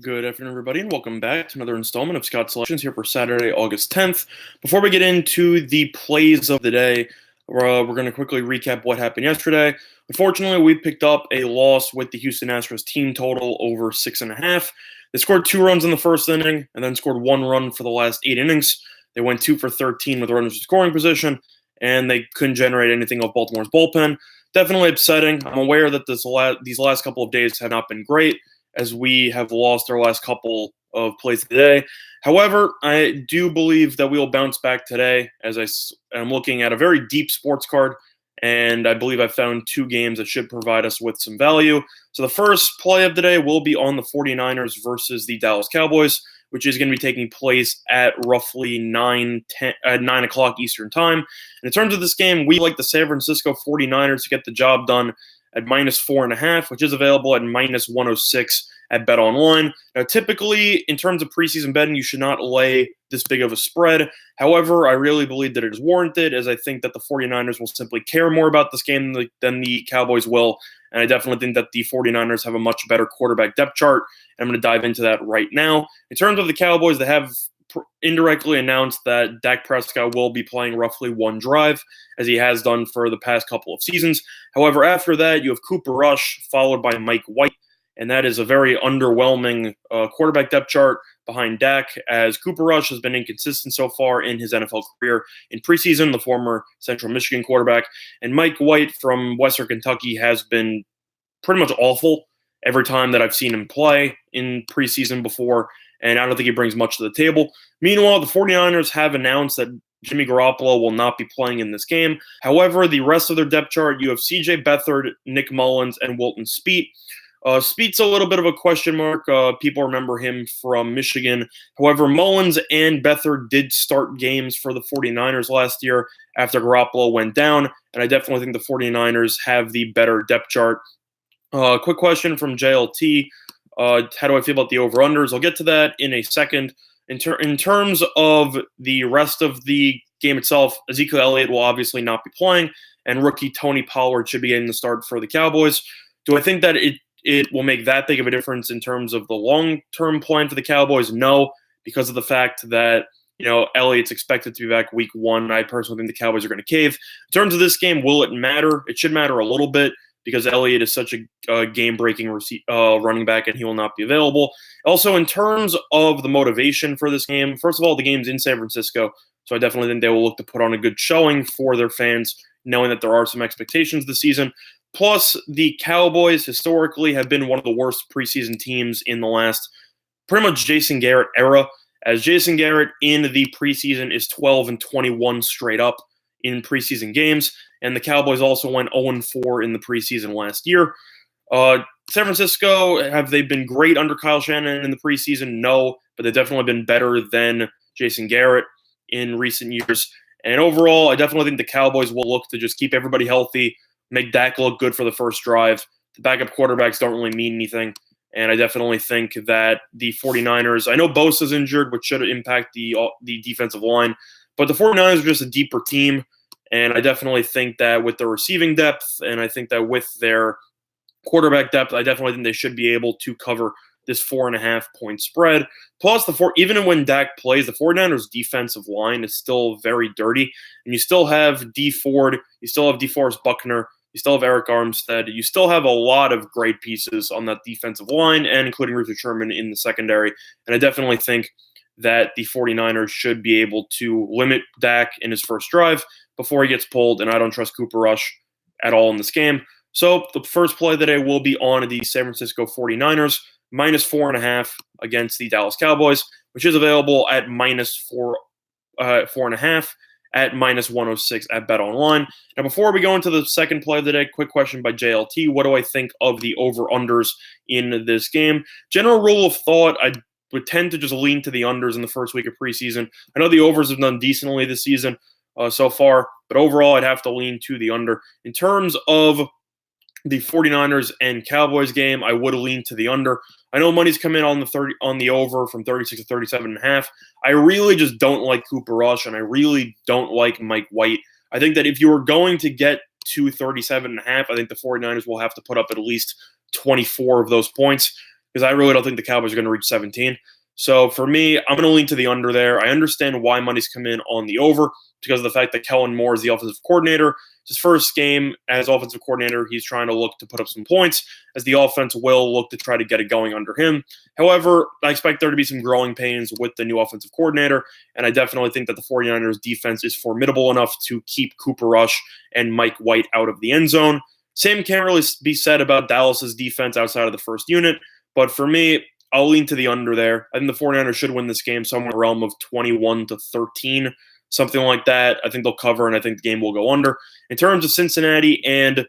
Good afternoon, everybody, and welcome back to another installment of Scott Selections here for Saturday, August 10th. Before we get into the plays of the day, we're going to quickly recap what happened yesterday. Unfortunately, we picked up a loss with the Houston Astros team total over 6.5. They scored 2 runs in the first inning and then scored 1 run for the last 8 innings. They went 2 for 13 with runners in scoring position, and they couldn't generate anything off Baltimore's bullpen. Definitely upsetting. I'm aware that these last couple of days have not been great, as we have lost our last couple of plays today. However, I do believe that we will bounce back today, as I'm looking at a very deep sports card, and I believe I found 2 games that should provide us with some value. So the first play of the day will be on the 49ers versus the Dallas Cowboys, which is going to be taking place at roughly 9 o'clock Eastern Time. And in terms of this game, we like the San Francisco 49ers to get the job done at -4.5, which is available at -106 at BetOnline. Now, typically, in terms of preseason betting, you should not lay this big of a spread. However, I really believe that it is warranted, as I think that the 49ers will simply care more about this game than the Cowboys will. And I definitely think that the 49ers have a much better quarterback depth chart. And I'm going to dive into that right now. In terms of the Cowboys, they have indirectly announced that Dak Prescott will be playing roughly 1 drive, as he has done for the past couple of seasons. However, after that, you have Cooper Rush followed by Mike White, and that is a very underwhelming quarterback depth chart behind Dak, as Cooper Rush has been inconsistent so far in his NFL career in preseason, the former Central Michigan quarterback, and Mike White from Western Kentucky has been pretty much awful every time that I've seen him play in preseason before, and I don't think he brings much to the table. Meanwhile, the 49ers have announced that Jimmy Garoppolo will not be playing in this game. However, the rest of their depth chart, you have C.J. Beathard, Nick Mullins, and Wilton Speight. Speight's a little bit of a question mark. People remember him from Michigan. However, Mullins and Beathard did start games for the 49ers last year after Garoppolo went down, and I definitely think the 49ers have the better depth chart. Quick question from JLT. How do I feel about the over-unders? I'll get to that in a second. In terms of the rest of the game itself, Ezekiel Elliott will obviously not be playing, and rookie Tony Pollard should be getting the start for the Cowboys. Do I think that it will make that big of a difference in terms of the long-term plan for the Cowboys? No, because of the fact that Elliott's expected to be back week 1. I personally think the Cowboys are going to cave. In terms of this game, will it matter? It should matter a little bit, because Elliott is such a game-breaking running back, and he will not be available. Also, in terms of the motivation for this game, first of all, the game's in San Francisco, so I definitely think they will look to put on a good showing for their fans, knowing that there are some expectations this season. Plus, the Cowboys historically have been one of the worst preseason teams in the last pretty much Jason Garrett era, as Jason Garrett in the preseason is 12-21 straight up in preseason games, and the Cowboys also went 0-4 in the preseason last year. San Francisco, have they been great under Kyle Shanahan in the preseason? No, but they've definitely been better than Jason Garrett in recent years. And overall, I definitely think the Cowboys will look to just keep everybody healthy, make Dak look good for the first drive. The backup quarterbacks don't really mean anything, and I definitely think that the 49ers, I know Bosa's injured, which should impact the defensive line, but the 49ers are just a deeper team, and I definitely think that with their receiving depth, and I think that with their quarterback depth, I definitely think they should be able to cover this 4.5-point spread. Plus, even when Dak plays, the 49ers defensive line is still very dirty, and you still have Dee Ford, you still have DeForest Buckner, you still have Eric Armstead, you still have a lot of great pieces on that defensive line, and including Richard Sherman in the secondary, and I definitely think that the 49ers should be able to limit Dak in his first drive before he gets pulled, and I don't trust Cooper Rush at all in this game. So the first play today will be on the San Francisco 49ers, -4.5 against the Dallas Cowboys, which is available at -4.5 at -106 at BetOnline. Now, before we go into the second play of the day, quick question by JLT. What do I think of the over-unders in this game? General rule of thought, I would tend to just lean to the unders in the first week of preseason. I know the overs have done decently this season so far, but overall I'd have to lean to the under. In terms of the 49ers and Cowboys game, I would lean to the under. I know money's come in on the over from 36 to 37.5. I really just don't like Cooper Rush, and I really don't like Mike White. I think that if you were going to get to 37.5, I think the 49ers will have to put up at least 24 of those points. because I really don't think the Cowboys are going to reach 17. So for me, I'm going to lean to the under there. I understand why money's come in on the over because of the fact that Kellen Moore is the offensive coordinator. His first game as offensive coordinator, he's trying to look to put up some points, as the offense will look to try to get it going under him. However, I expect there to be some growing pains with the new offensive coordinator, and I definitely think that the 49ers defense is formidable enough to keep Cooper Rush and Mike White out of the end zone. Same can't really be said about Dallas's defense outside of the first unit, but for me, I'll lean to the under there. I think the 49ers should win this game somewhere in the realm of 21-13, something like that. I think they'll cover, and I think the game will go under. In terms of Cincinnati and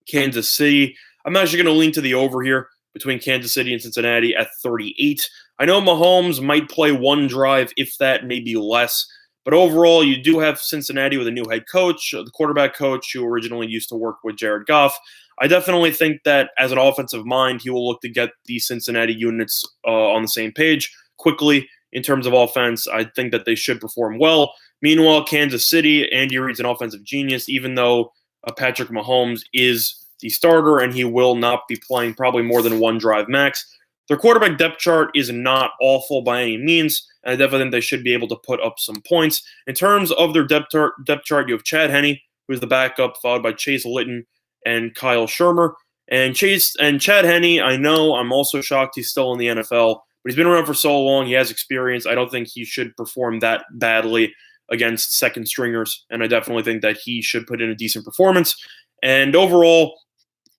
Kansas City, I'm actually going to lean to the over here between Kansas City and Cincinnati at 38. I know Mahomes might play one drive, if that, maybe less. But overall, you do have Cincinnati with a new head coach, the quarterback coach who originally used to work with Jared Goff. I definitely think that as an offensive mind, he will look to get the Cincinnati units on the same page quickly in terms of offense. I think that they should perform well. Meanwhile, Kansas City, Andy Reid's an offensive genius, even though Patrick Mahomes is the starter and he will not be playing probably more than one drive max. Their quarterback depth chart is not awful by any means, and I definitely think they should be able to put up some points. In terms of their depth chart, you have Chad Henne, who's the backup, followed by Chase Litton and Kyle Shermer. And Chad Henne, I know, I'm also shocked he's still in the NFL, but he's been around for so long, he has experience. I don't think he should perform that badly against second stringers, and I definitely think that he should put in a decent performance. And overall,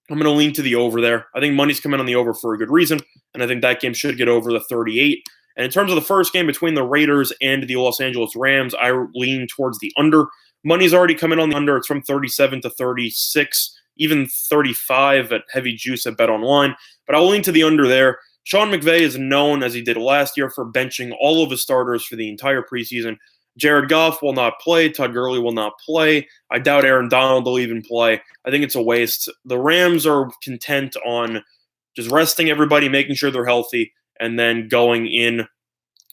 I'm going to lean to the over there. I think money's coming on the over for a good reason, and I think that game should get over the 38. And in terms of the first game between the Raiders and the Los Angeles Rams, I lean towards the under. Money's already coming on the under. It's from 37 to 36, even 35 at heavy juice at Bet Online. But I'll lean to the under there. Sean McVay is known, as he did last year, for benching all of his starters for the entire preseason. Jared Goff will not play. Todd Gurley will not play. I doubt Aaron Donald will even play. I think it's a waste. The Rams are content on just resting everybody, making sure they're healthy, and then going in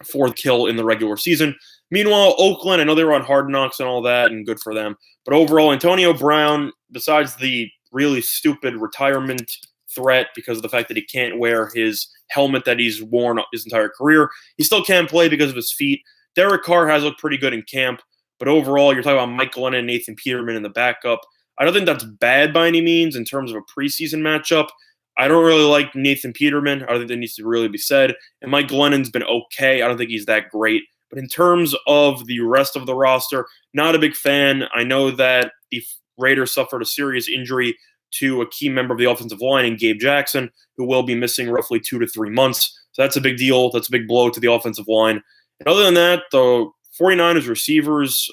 for the kill in the regular season. Meanwhile, Oakland, I know they were on Hard Knocks and all that, and good for them. But overall, Antonio Brown, besides the really stupid retirement threat because of the fact that he can't wear his helmet that he's worn his entire career, he still can't play because of his feet. Derek Carr has looked pretty good in camp, but overall, you're talking about Mike Glennon and Nathan Peterman in the backup. I don't think that's bad by any means in terms of a preseason matchup. I don't really like Nathan Peterman. I don't think that needs to really be said. And Mike Glennon's been okay. I don't think he's that great. But in terms of the rest of the roster, not a big fan. I know that the Raiders suffered a serious injury to a key member of the offensive line in Gabe Jackson, who will be missing roughly 2 to 3 months. So that's a big deal. That's a big blow to the offensive line. And other than that, the 49ers receivers,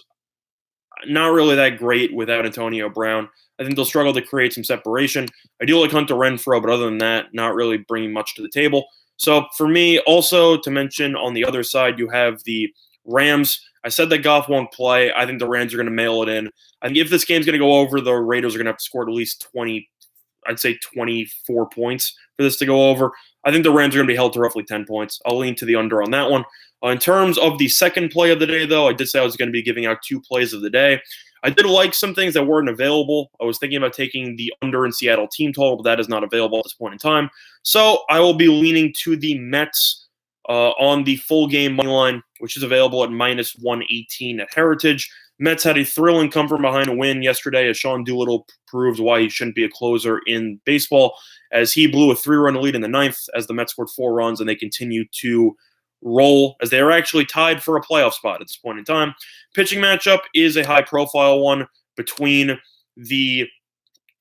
not really that great without Antonio Brown. I think they'll struggle to create some separation. I do like Hunter Renfrow, but other than that, not really bringing much to the table. So for me, also to mention on the other side, you have the Rams. I said that Goff won't play. I think the Rams are going to mail it in. I think if this game's going to go over, the Raiders are going to have to score at least 24 points for this to go over. I think the Rams are going to be held to roughly 10 points. I'll lean to the under on that one. In terms of the second play of the day, though, I did say I was going to be giving out 2 plays of the day. I did like some things that weren't available. I was thinking about taking the under in Seattle team total, but that is not available at this point in time. So I will be leaning to the Mets on the full game money line, which is available at minus 118 at Heritage. Mets had a thrilling come from behind win yesterday, as Sean Doolittle proves why he shouldn't be a closer in baseball, as he blew a 3-run lead in the ninth as the Mets scored 4 runs, and they continue to roll as they are actually tied for a playoff spot at this point in time. Pitching matchup is a high-profile one between the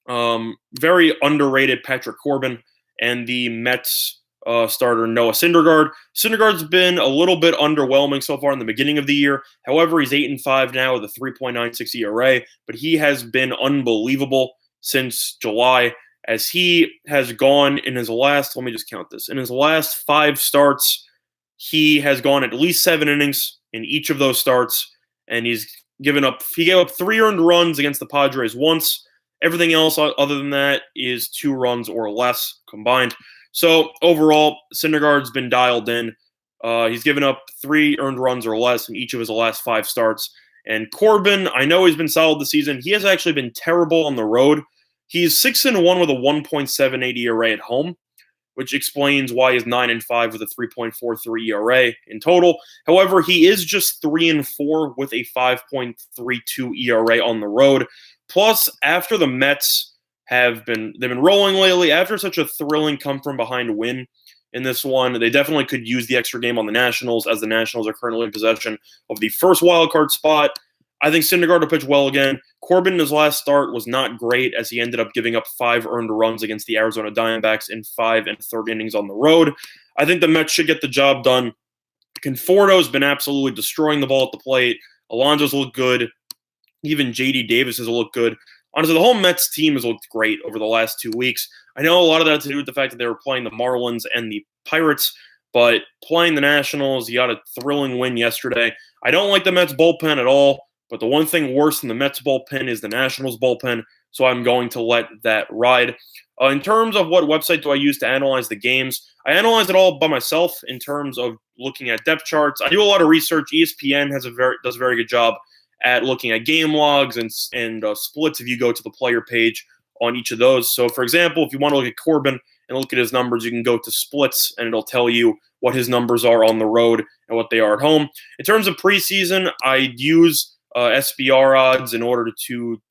very underrated Patrick Corbin and the Mets starter Noah Syndergaard. Syndergaard's been a little bit underwhelming so far in the beginning of the year. However, he's 8-5 now with a 3.96 ERA, but he has been unbelievable since July, as he has gone in his last, let me just count this, in his last 5 starts, he has gone at least 7 innings in each of those starts, and he gave up 3 earned runs against the Padres once. Everything else other than that is 2 runs or less combined. So overall, Syndergaard's been dialed in. He's given up 3 earned runs or less in each of his last 5 starts. And Corbin, I know he's been solid this season. He has actually been terrible on the road. He's 6-1 with a 1.78 ERA at home, which explains why he's 9-5 with a 3.43 ERA in total. However, he is just 3-4 with a 5.32 ERA on the road. Plus, after the Mets they've been rolling lately, after such a thrilling come-from-behind win in this one, they definitely could use the extra game on the Nationals, as the Nationals are currently in possession of the first wildcard spot. I think Syndergaard will pitch well again. Corbin in his last start was not great, as he ended up giving up 5 earned runs against the Arizona Diamondbacks in 5 1/3 innings on the road. I think the Mets should get the job done. Conforto's been absolutely destroying the ball at the plate. Alonso's looked good. Even J.D. Davis has looked good. Honestly, the whole Mets team has looked great over the last 2 weeks. I know a lot of that to do with the fact that they were playing the Marlins and the Pirates, but playing the Nationals, you got a thrilling win yesterday. I don't like the Mets bullpen at all, but the one thing worse than the Mets bullpen is the Nationals bullpen, so I'm going to let that ride. In terms of what website do I use to analyze the games, I analyze it all by myself in terms of looking at depth charts. I do a lot of research. ESPN does a very good job at looking at game logs and splits if you go to the player page on each of those. So, for example, if you want to look at Corbin and look at his numbers, you can go to splits, and it'll tell you what his numbers are on the road and what they are at home. In terms of preseason, I use SBR odds in order to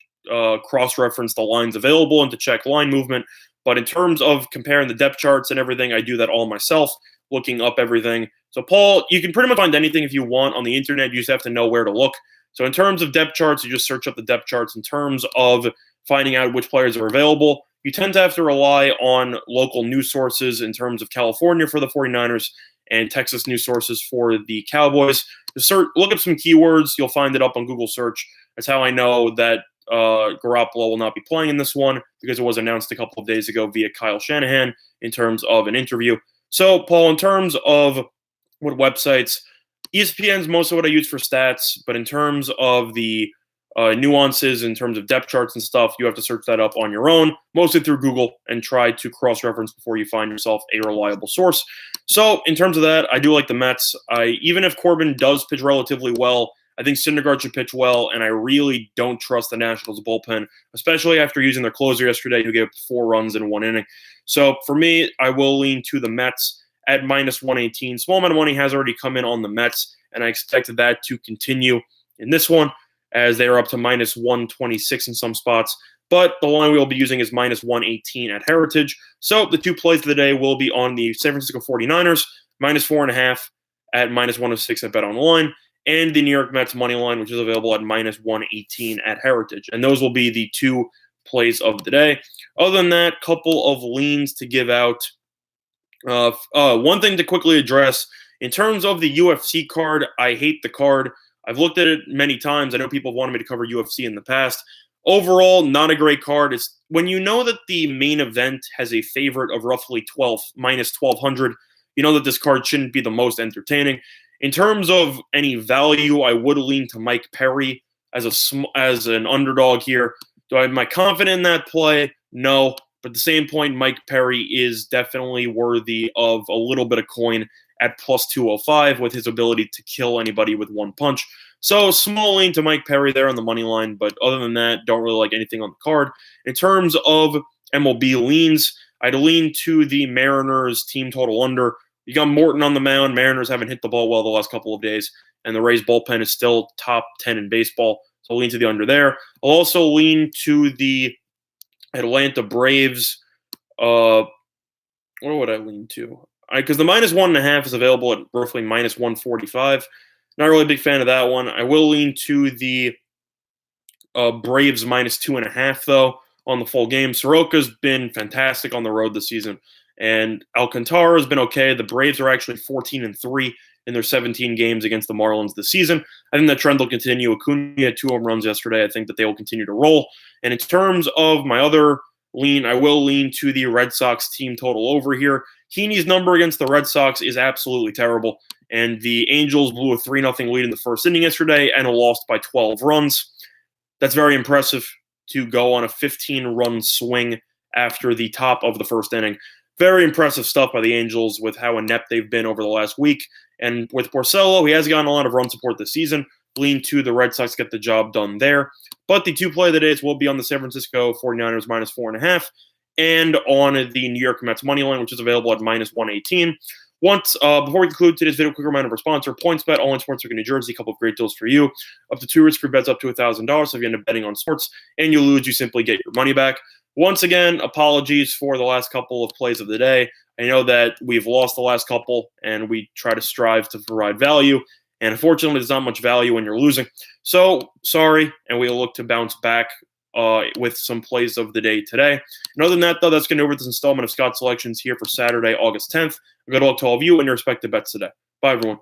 cross-reference the lines available and to check line movement. But in terms of comparing the depth charts and everything, I do that all myself, looking up everything. So, Paul, you can pretty much find anything if you want on the internet. You just have to know where to look. So in terms of depth charts, you just search up the depth charts. In terms of finding out which players are available, you tend to have to rely on local news sources in terms of California for the 49ers and Texas news sources for the Cowboys. Look up some keywords. You'll find it up on Google search. That's how I know that Garoppolo will not be playing in this one, because it was announced a couple of days ago via Kyle Shanahan in terms of an interview. So, Paul, in terms of what websites, ESPN's most of what I use for stats, but in terms of the nuances, in terms of depth charts and stuff, you have to search that up on your own, mostly through Google, and try to cross-reference before you find yourself a reliable source. So in terms of that, I do like the Mets. Even if Corbin does pitch relatively well, I think Syndergaard should pitch well, and I really don't trust the Nationals bullpen, especially after using their closer yesterday, who gave up 4 runs in 1 inning. So for me, I will lean to the Mets at -118. Small amount of money has already come in on the Mets, and I expected that to continue in this one, as they are up to -126 in some spots. But the line we will be using is -118 at Heritage. So the 2 plays of the day will be on the San Francisco 49ers, -4.5 at -106 at BetOnline, and the New York Mets money line, which is available at -118 at Heritage. And those will be the 2 plays of the day. Other than that, couple of leans to give out. One thing to quickly address, in terms of the UFC card, I hate the card. I've looked at it many times. I know people have wanted me to cover UFC in the past. Overall, not a great card. It's when you know that the main event has a favorite of roughly -1,200, you know that this card shouldn't be the most entertaining. In terms of any value, I would lean to Mike Perry as an underdog here. Am I confident in that play? No. But at the same point, Mike Perry is definitely worthy of a little bit of coin at +205 with his ability to kill anybody with one punch. So small lean to Mike Perry there on the money line, but other than that, don't really like anything on the card. In terms of MLB leans, I'd lean to the Mariners team total under. You got Morton on the mound. Mariners haven't hit the ball well the last couple of days, and the Rays bullpen is still top 10 in baseball. So I'll lean to the under there. I'll also lean to the Atlanta Braves. What would I lean to? Because the -1.5 is available at roughly -145. Not really a big fan of that one. I will lean to the Braves -2.5, though, on the full game. Soroka's been fantastic on the road this season, and Alcantara has been okay. The Braves are actually 14-3 in their 17 games against the Marlins this season. I think that trend will continue. Acuna had 2 home runs yesterday. I think that they will continue to roll. And in terms of my other lean, I will lean to the Red Sox team total over here. Heaney's number against the Red Sox is absolutely terrible, and the Angels blew a 3-0 lead in the first inning yesterday and lost by 12 runs. That's very impressive to go on a 15-run swing after the top of the first inning. Very impressive stuff by the Angels with how inept they've been over the last week. And with Porcello, he has gotten a lot of run support this season. Lean to the Red Sox, get the job done there. But the 2 play of the days will be on the San Francisco 49ers -4.5 and on the New York Mets money line, which is available at -118. Before we conclude today's video, quick reminder of our sponsor, PointsBet, online sportsbook in New Jersey. A couple of great deals for you. Up to 2 risk-free bets up to $1,000. So if you end up betting on sports and you lose, you simply get your money back. Once again, apologies for the last couple of plays of the day. I know that we've lost the last couple, and we try to strive to provide value. And unfortunately, there's not much value when you're losing. So, sorry, and we'll look to bounce back with some plays of the day today. And other than that, though, that's going to over this installment of Scott Selections here for Saturday, August 10th. Good luck to all of you and your respective bets today. Bye, everyone.